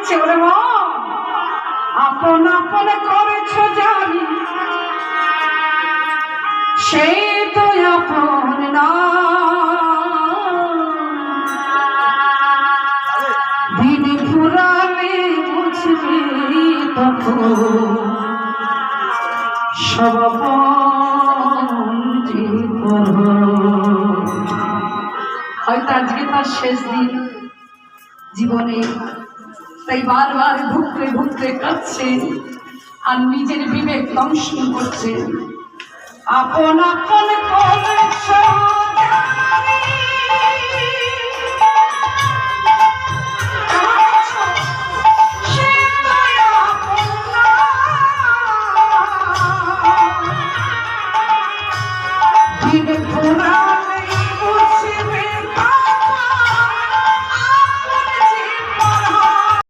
বলছে ওরে মা আপন আপন করেছ জানি সে তো আপন না দিন ফুরালে বুঝবি তখন সব হয়তো আজকে তার শেষ দিন জীবনে, তাই বারবার ভুগতে ভুগতে কাঁদছে আর নিজের বিবেক দংশন করছে। আপন আপন করেছ